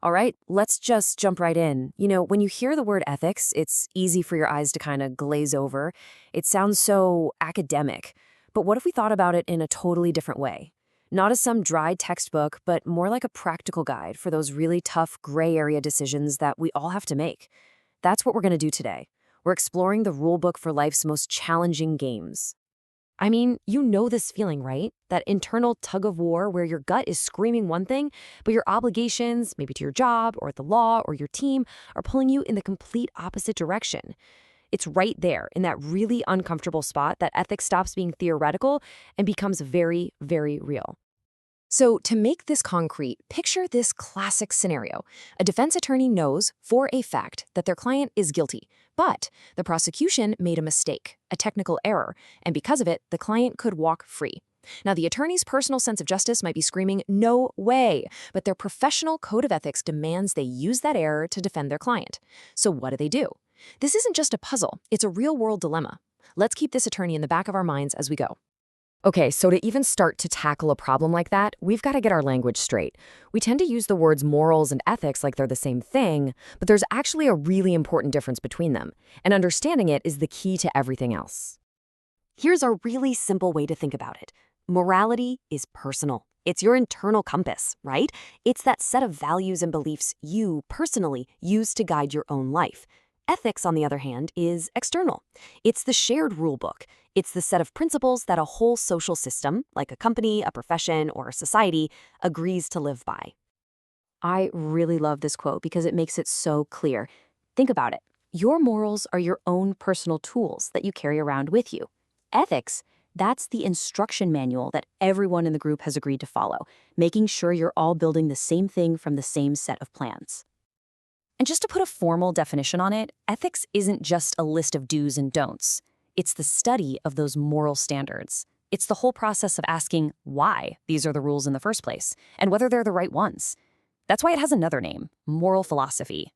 All right, let's just jump right in. When you hear the word ethics, it's easy for your eyes to kind of glaze over. It sounds so academic. But what if we thought about it in a totally different way? Not as some dry textbook, but more like a practical guide for those really tough gray area decisions that we all have to make. That's what we're going to do today. We're exploring the rule book for life's most challenging games. I mean, you know this feeling, right? That internal tug of war where your gut is screaming one thing, but your obligations, maybe to your job or the law or your team, are pulling you in the complete opposite direction. It's right there in that really uncomfortable spot that ethics stops being theoretical and becomes very, very real. So, to make this concrete, picture this classic scenario. A defense attorney knows for a fact that their client is guilty, but the prosecution made a mistake, a technical error, and because of it, the client could walk free. Now, the attorney's personal sense of justice might be screaming, "No way!" But their professional code of ethics demands they use that error to defend their client. So, what do? This isn't just a puzzle, it's a real world dilemma. Let's keep this attorney in the back of our minds as we go. Okay, so to even start to tackle a problem like that, we've got to get our language straight. We tend to use the words morals and ethics like they're the same thing, but there's actually a really important difference between them, and understanding it is the key to everything else. Here's a really simple way to think about it. Morality is personal. It's your internal compass, right? It's that set of values and beliefs you personally use to guide your own life. Ethics, on the other hand, is external. It's the shared rule book. It's the set of principles that a whole social system, like a company, a profession, or a society, agrees to live by. I really love this quote because it makes it so clear. Think about it. Your morals are your own personal tools that you carry around with you. Ethics, that's the instruction manual that everyone in the group has agreed to follow, making sure you're all building the same thing from the same set of plans. And just to put a formal definition on it, ethics isn't just a list of do's and don'ts. It's the study of those moral standards. It's the whole process of asking why these are the rules in the first place, and whether they're the right ones. That's why it has another name, moral philosophy.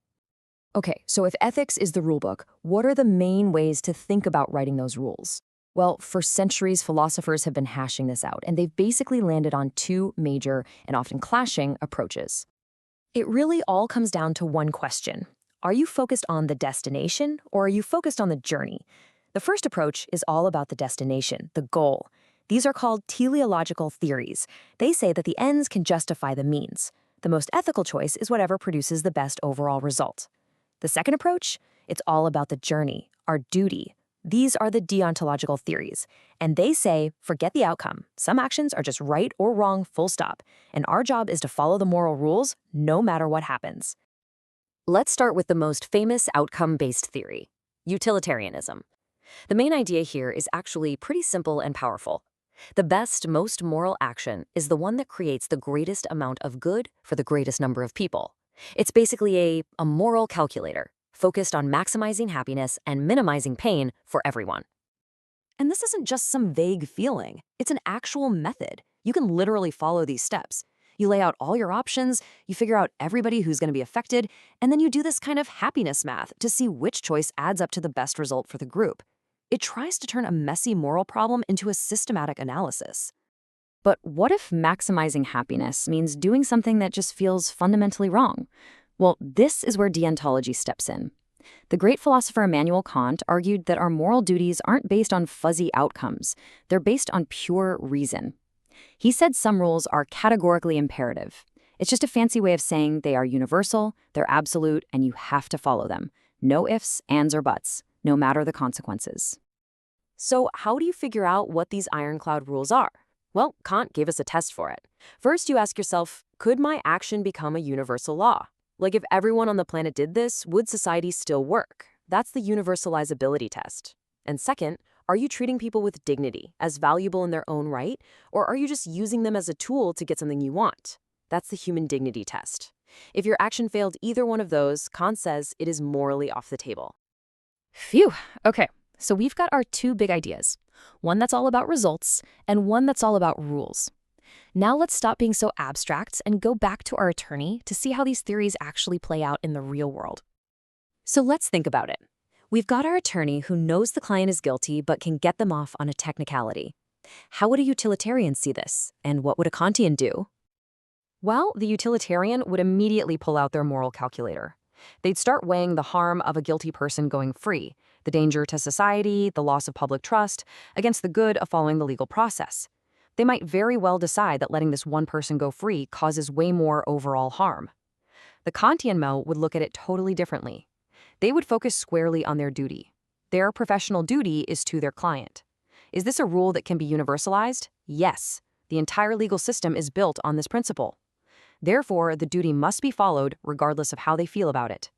Okay, so if ethics is the rulebook, what are the main ways to think about writing those rules? Well, for centuries, philosophers have been hashing this out, and they've basically landed on two major and often clashing approaches. It really all comes down to one question. Are you focused on the destination, or are you focused on the journey? The first approach is all about the destination, the goal. These are called teleological theories. They say that the ends can justify the means. The most ethical choice is whatever produces the best overall result. The second approach, it's all about the journey, our duty. These are the deontological theories, and they say, forget the outcome. Some actions are just right or wrong, full stop, and our job is to follow the moral rules no matter what happens. Let's start with the most famous outcome-based theory, utilitarianism. The main idea here is actually pretty simple and powerful. The best, most moral action is the one that creates the greatest amount of good for the greatest number of people. It's basically a moral calculator, focused on maximizing happiness and minimizing pain for everyone. And this isn't just some vague feeling. It's an actual method. You can literally follow these steps. You lay out all your options, you figure out everybody who's going to be affected, and then you do this kind of happiness math to see which choice adds up to the best result for the group. It tries to turn a messy moral problem into a systematic analysis. But what if maximizing happiness means doing something that just feels fundamentally wrong? Well, this is where deontology steps in. The great philosopher Immanuel Kant argued that our moral duties aren't based on fuzzy outcomes. They're based on pure reason. He said some rules are categorically imperative. It's just a fancy way of saying they are universal, they're absolute, and you have to follow them. No ifs, ands, or buts, no matter the consequences. So how do you figure out what these ironclad rules are? Well, Kant gave us a test for it. First, you ask yourself, could my action become a universal law? Like if everyone on the planet did this, would society still work? That's the universalizability test. And second, are you treating people with dignity, as valuable in their own right, or are you just using them as a tool to get something you want? That's the human dignity test. If your action failed either one of those, Kant says it is morally off the table. Phew, okay, so we've got our two big ideas. One that's all about results, and one that's all about rules. Now let's stop being so abstract and go back to our attorney to see how these theories actually play out in the real world. So let's think about it. We've got our attorney who knows the client is guilty but can get them off on a technicality. How would a utilitarian see this? And what would a Kantian do? Well, the utilitarian would immediately pull out their moral calculator. They'd start weighing the harm of a guilty person going free, the danger to society, the loss of public trust, against the good of following the legal process. They might very well decide that letting this one person go free causes way more overall harm. The Kantian Mo would look at it totally differently. They would focus squarely on their duty. Their professional duty is to their client. Is this a rule that can be universalized? Yes. The entire legal system is built on this principle. Therefore, the duty must be followed regardless of how they feel about it.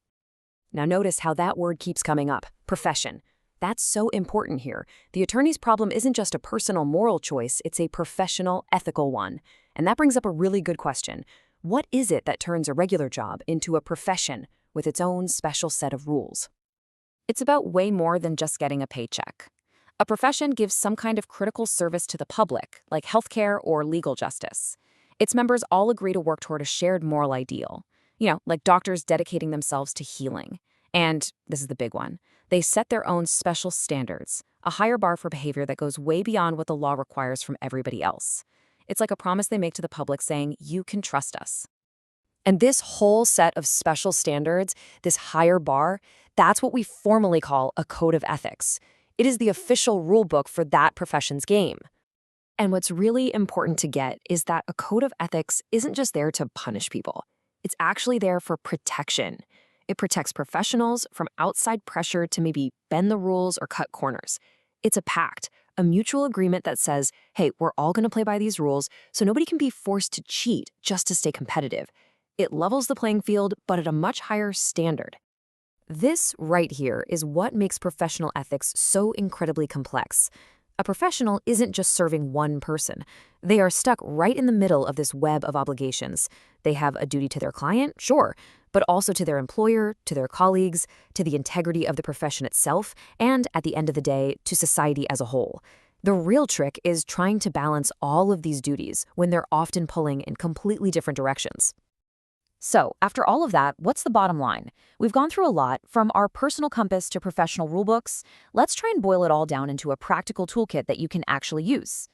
Now notice how that word keeps coming up, profession. That's so important here. The attorney's problem isn't just a personal moral choice, it's a professional, ethical one. And that brings up a really good question. What is it that turns a regular job into a profession with its own special set of rules? It's about way more than just getting a paycheck. A profession gives some kind of critical service to the public, like healthcare or legal justice. Its members all agree to work toward a shared moral ideal. Like doctors dedicating themselves to healing. And this is the big one. They set their own special standards, a higher bar for behavior that goes way beyond what the law requires from everybody else. It's like a promise they make to the public saying, you can trust us. And this whole set of special standards, this higher bar, that's what we formally call a code of ethics. It is the official rule book for that profession's game. And what's really important to get is that a code of ethics isn't just there to punish people. It's actually there for protection. It protects professionals from outside pressure to maybe bend the rules or cut corners. It's a pact, a mutual agreement that says, hey, we're all going to play by these rules, so nobody can be forced to cheat just to stay competitive. It levels the playing field, but at a much higher standard. This right here is what makes professional ethics so incredibly complex. A professional isn't just serving one person. They are stuck right in the middle of this web of obligations. They have a duty to their client, sure, but also to their employer, to their colleagues, to the integrity of the profession itself, and at the end of the day, to society as a whole. The real trick is trying to balance all of these duties when they're often pulling in completely different directions. So, after all of that, what's the bottom line? We've gone through a lot, from our personal compass to professional rulebooks. Let's try and boil it all down into a practical toolkit that you can actually use.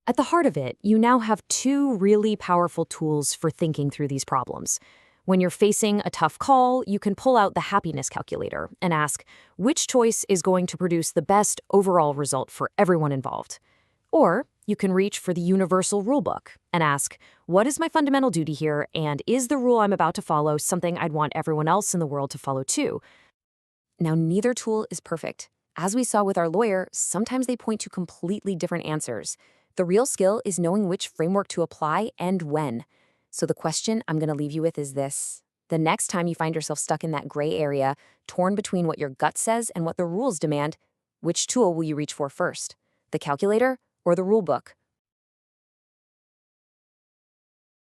At the heart of it, you now have two really powerful tools for thinking through these problems. When you're facing a tough call, you can pull out the happiness calculator and ask, which choice is going to produce the best overall result for everyone involved? Or you can reach for the universal rulebook and ask, what is my fundamental duty here, and is the rule I'm about to follow something I'd want everyone else in the world to follow too? Now, neither tool is perfect. As we saw with our lawyer, sometimes they point to completely different answers. The real skill is knowing which framework to apply and when. So the question I'm going to leave you with is this. The next time you find yourself stuck in that gray area, torn between what your gut says and what the rules demand, which tool will you reach for first? The calculator or the rulebook?